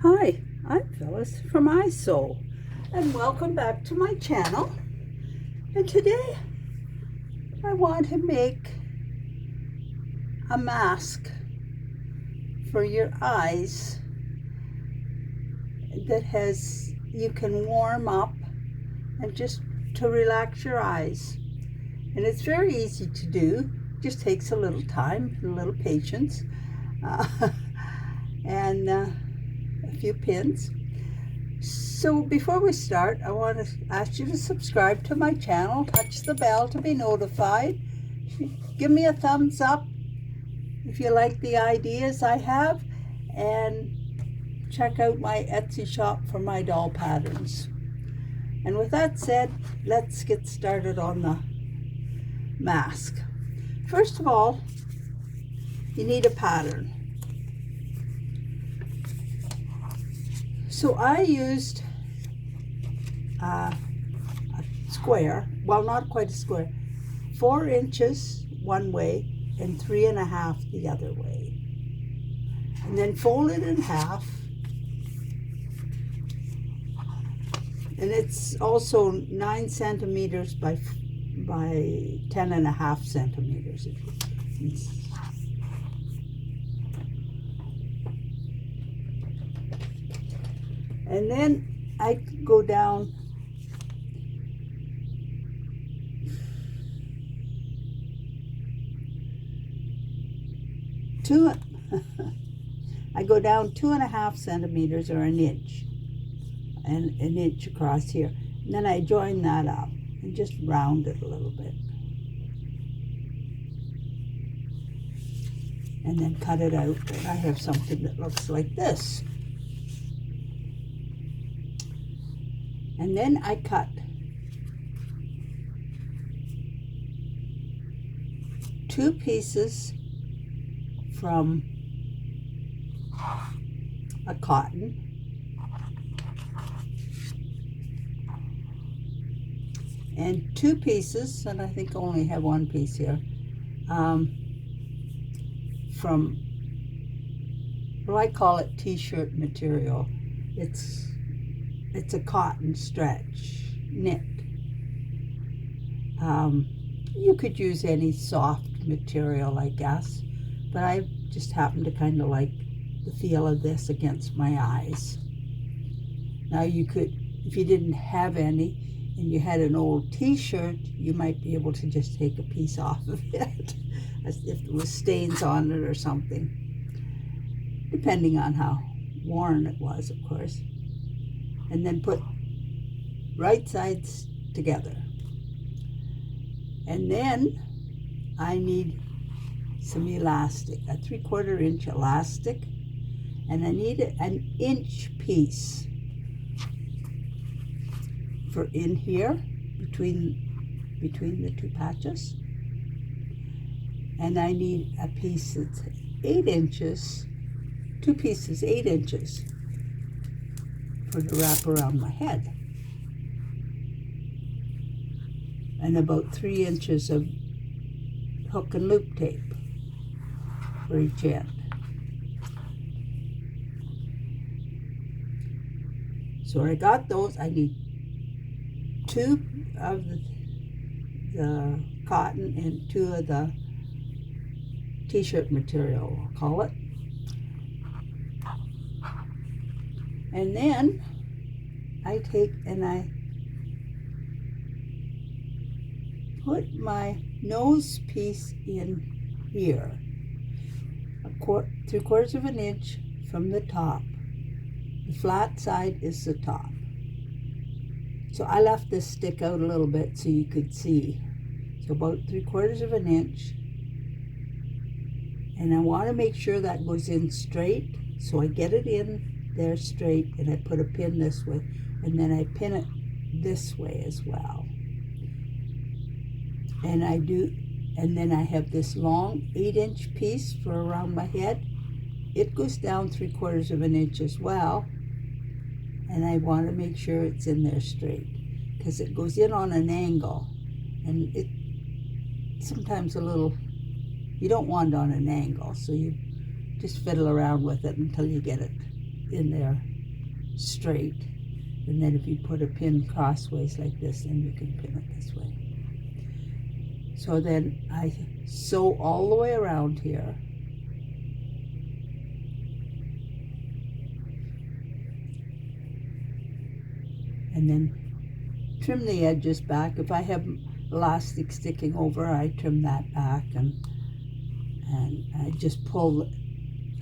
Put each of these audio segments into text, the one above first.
Hi, I'm Phyllis from iSoul, and welcome back to my channel. And today I want to make a mask for your eyes that you can warm up and just to relax your eyes. And it's very easy to do, just takes a little time, a little patience, and a few pins. So before we start, I want to ask you to subscribe to my channel, touch the bell to be notified. Give me a thumbs up if you like the ideas I have, and check out my Etsy shop for my doll patterns. And with that said, let's get started on the mask. First of all, you need a pattern. So I used a square, well, not quite a square, 4 inches one way and 3.5 the other way. And then fold it in half. And it's also 9 centimeters by 10.5 centimeters. And then I go down I go down 2.5 centimeters or an inch, and an inch across here. And then I join that up and just round it a little bit. And then cut it out. And I have something that looks like this. And then I cut 2 pieces from a cotton, and 2 pieces, and I think I only have 1 piece here, from, well, I call it t-shirt material. It's a cotton stretch knit. You could use any soft material, I guess, but I just happen to kind of like the feel of this against my eyes. Now you could, if you didn't have any and you had an old t-shirt, you might be able to just take a piece off of it as if there was stains on it or something, depending on how worn it was, of course. And then put right sides together. And then I need some elastic, a 3/4 inch elastic, and I need an inch piece for in here between the 2 patches. And I need a piece that's 8 inches, 2 pieces 8 inches for to wrap around my head, and about 3 inches of hook and loop tape for each end. So I got those. I need 2 of the cotton and 2 of the t-shirt material, I'll call it. And then I take and I put my nose piece in here, 3/4 of an inch from the top. The flat side is the top. So I left this stick out a little bit so you could see. So about 3/4 of an inch. And I want to make sure that goes in straight. So I get it in there straight, and I put a pin this way, and then I pin it this way as well. And and then I have this long 8-inch piece for around my head. It goes down 3/4 of an inch as well, and I want to make sure it's in there straight because it goes in on an angle, and it sometimes a little, you don't want it on an angle, so you just fiddle around with it until you get it in there straight. And then if you put a pin crossways like this, then you can pin it this way. So then I sew all the way around here. And then trim the edges back. If I have elastic sticking over, I trim that back, and I just pull.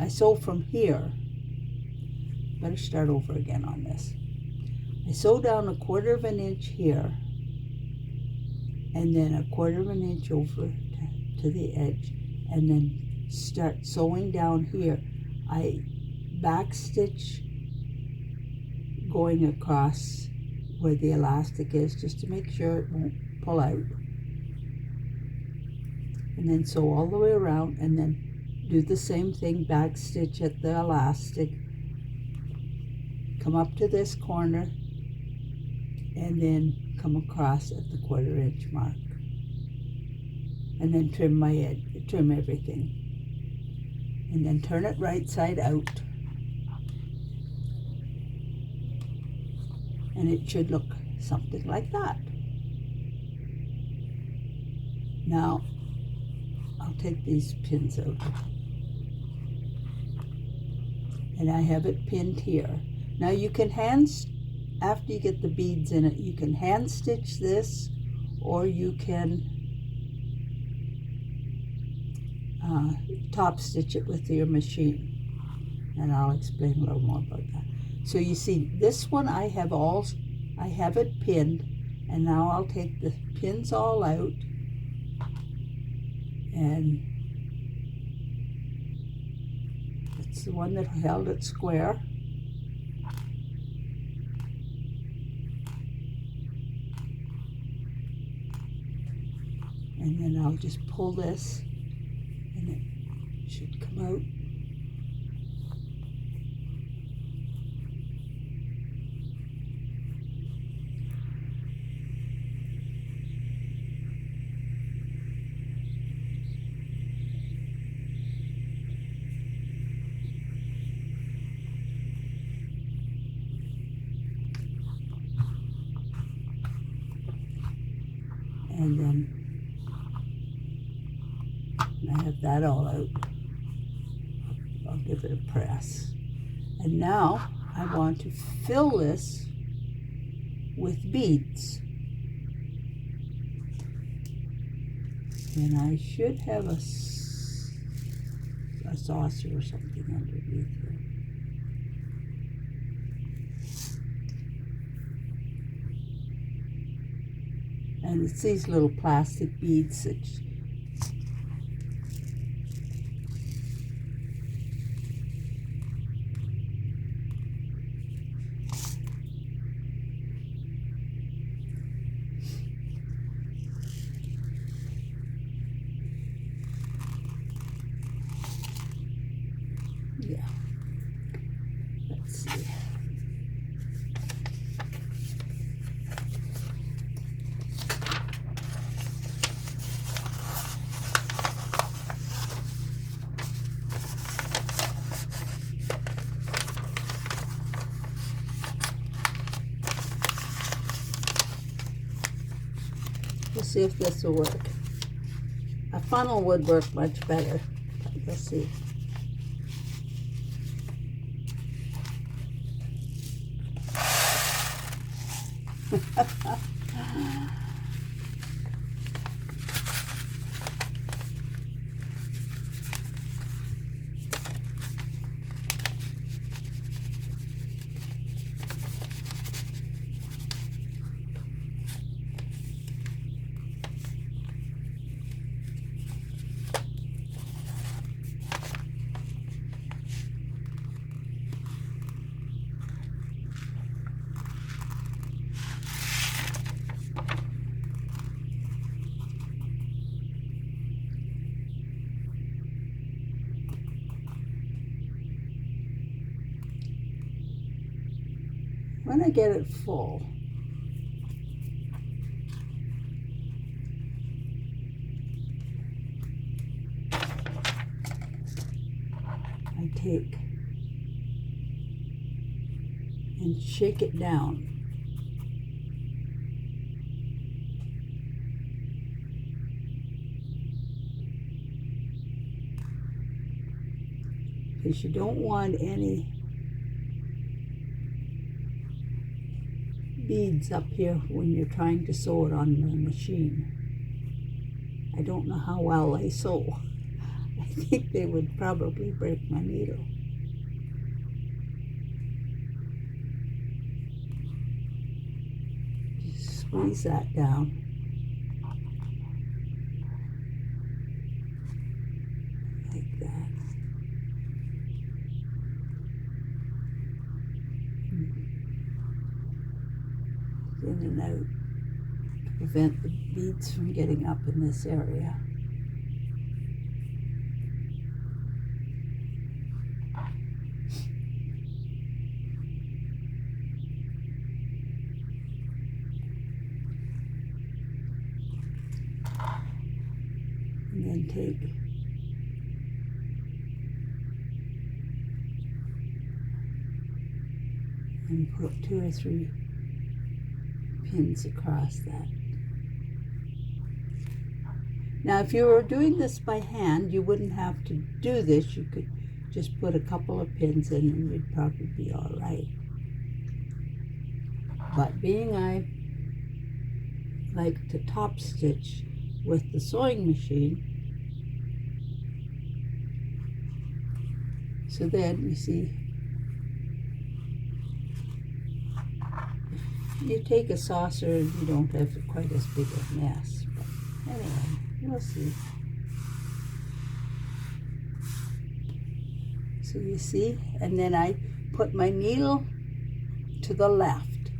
I sew from here. Better start over again on this. I sew down 1/4 of an inch here, and then 1/4 of an inch over to the edge, and then start sewing down here. I back stitch going across where the elastic is, just to make sure it won't pull out, and then sew all the way around, and then do the same thing, back stitch at the elastic, come up to this corner, and then come across at the 1/4 inch mark, and then trim everything, and then turn it right side out, and it should look something like that. Now I'll take these pins out, and I have it pinned here. Now you can after you get the beads in it, you can hand stitch this, or you can top stitch it with your machine, and I'll explain a little more about that. So you see, this one I have it pinned, and now I'll take the pins all out, and it's the one that held it square. And then I'll just pull this, and it should come out. And then I have that all out. I'll give it a press. And now I want to fill this with beads. And I should have a saucer or something underneath here. And it's these little plastic beads that yeah. Let's see. Let's see if this will work. A funnel would work much better. Let's see. When I get it full, I take and shake it down. Because you don't want any beads up here when you're trying to sew it on the machine. I don't know how well they sew. I think they would probably break my needle. Just squeeze that down. Like that. In and out to prevent the beads from getting up in this area. And then take and put 2 or 3 pins across that. Now, if you were doing this by hand, you wouldn't have to do this. You could just put a couple of pins in and you'd probably be all right. But being I like to top stitch with the sewing machine, so then you see, you take a saucer and you don't have quite as big a mess. But anyway, we'll see. So you see, and then I put my needle to the left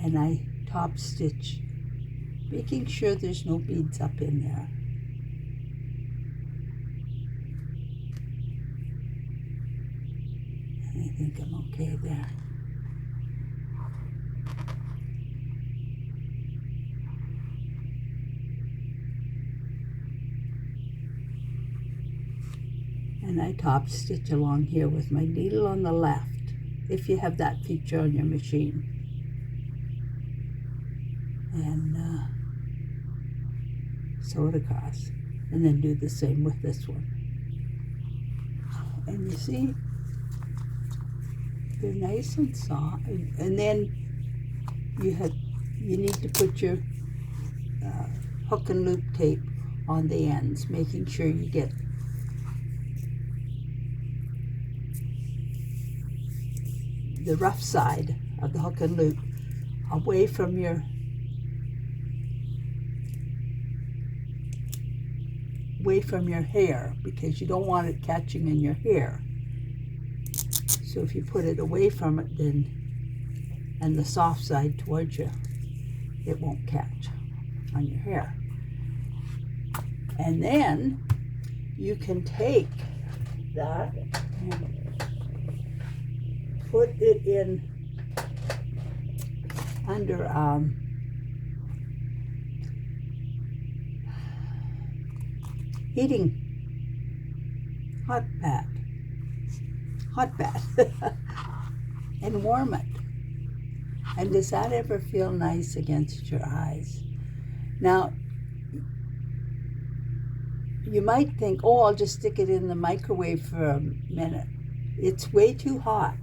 and I top stitch, making sure there's no beads up in there. And I think I'm okay there. And I top stitch along here with my needle on the left, if you have that feature on your machine. And sew it across. And then do the same with this one. And you see, they're nice and soft. And then you need to put your hook and loop tape on the ends, making sure you get the rough side of the hook and loop away from your hair, because you don't want it catching in your hair. So if you put it away from it, then, and the soft side towards you, it won't catch on your hair. And then you can take that and put it in under heating hot bath and warm it. And does that ever feel nice against your eyes? Now, you might think, oh, I'll just stick it in the microwave for a minute. It's way too hot.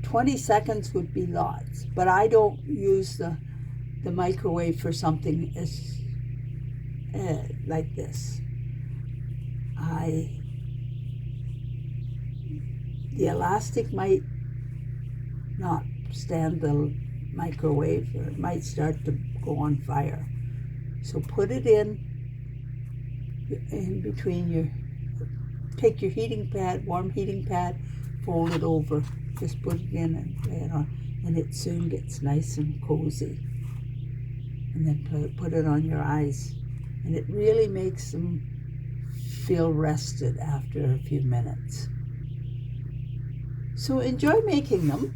20 seconds would be lots, but I don't use the microwave for something as like this. The elastic might not stand the microwave, or it might start to go on fire. So put it in between take your heating pad, warm heating pad, fold it over, just put it in and lay it on, and it soon gets nice and cozy. And then put it on your eyes, and it really makes them feel rested after a few minutes. So enjoy making them.